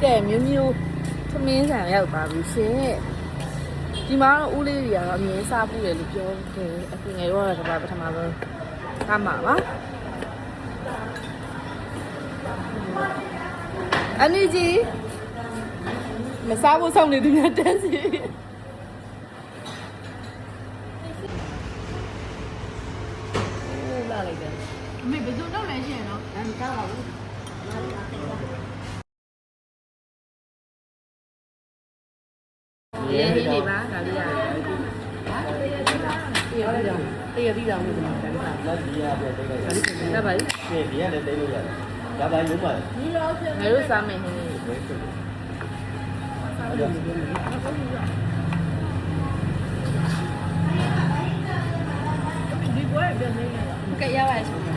ကဲမျိုးမျိုးသမင်းဆန်ရောက်ပါပြီရှင်ဒီမှာတော့ဦးလေးတွေကတော့အမြင်စားပူတယ်လို့ပြောတယ်အခုငယ်တော့ကပထမဆုံးထားမှာပါအန်ကြီးမစားဖို့ဆောင်နေသူများတန်းစီလာလိုက်တယ်အမေဘယ်သူတော့လဲရှင်နော်မကောက်ပါဘူးရေးနေပါဒါလေးရတယ်တရားပြီးတော့ဒီမှာတန်းတာလက်ကြီးရပြတိတ်လိုက်ဒါပါလေဒီရလည်းတိတ်လို့ရတယ်ဒါပါလုံးပါဒီတော့ငါတို့စားမယ်ဟင်းလေးဒီပွဲပြန်နေတယ်ကဲရပါရှင်ဘ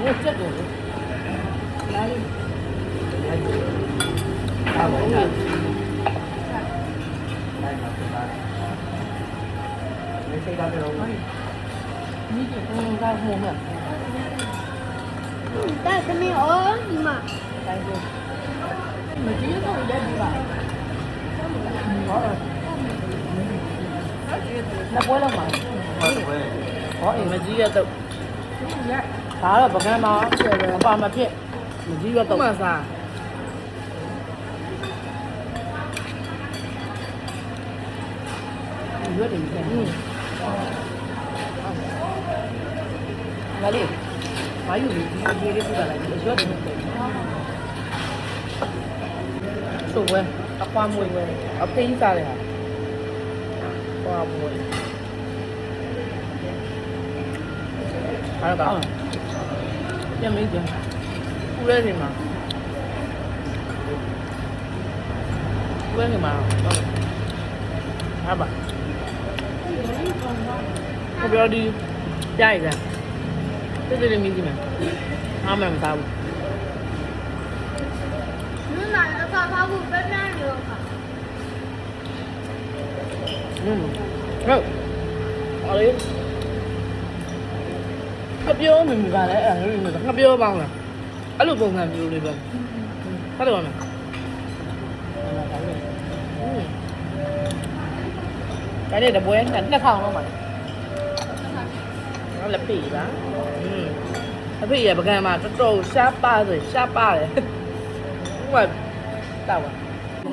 ယ်ချက်တော့လာလိအားလုံးလိုက်ပါပါ没谁打这种。你这不能干活呢。但是没有你嘛。但是，没这个东西也对吧？那不了嘛？哦，没这个都。打了不干嘛？爸妈骗，没这个都。嘛啥？有点骗。哪里？还有你的不干了，你说的。说喂，啊花木喂，啊配啥的哈？花木。还有啥？也没见，不认识吗？不认识吗？来吧。我不要的，加一个，这里没几枚，他们没啥不？你哪个发发布分面有吗？好，好嘞。ငါပြောမိပါလေအဲ့ငါပြောပါဦးလားအဲ့လိုပုံစံမျိုးလေးပဲဟုတ်တယ်ပါမယ်ဒါနဲ့တပွဲ2000လောက်ပါလေငါလက်ပြေးပါအဖေရပကံမှာတော်တော်ရှားပါဆိုရှားပါတယ်ဟိုကတောက်ပါ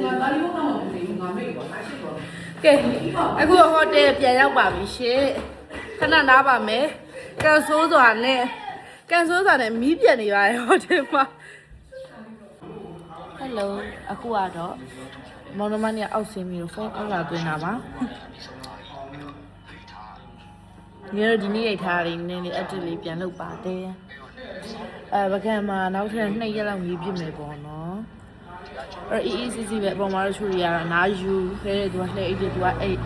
ငါလာလို့တော့မသိဘူးငါမေ့ပါငါရှိပါကဲအခုဟိုတယ်ပြန်ရောက်ပါပြီရှင်ခဏနားပါမယ်ကန်ဆိုးစွာနဲ့မီးပြတ်နေပါတယ်ဟိုတယ်မှာဟယ်လိုအခုကတော့မောင်နှမနဲ့အောက်ဆင်းပြီးတော့ဖုန်းအောက်လာသွင်းတာပါညီတို့ဒီနေ့ရိုက်ထားတယ်နည်းနည်းအက်တစ်လေးပြန်လုပ်ပါတယ်ပကံမှာနောက်ထပ်2ရက်လောက်မီးပြစ်မယ်ပေါ့နော်အေးစီပဲအပေါ်မှာတော့ချူရတာနားယူခဲသူကလှည့်အိတ်သူကအိတ်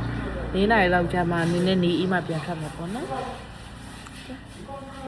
4နာရီလောက်ကြာမှနည်းနည်းနေအိမ်မှပြန်ထွက်မယ်ပေါ့နော်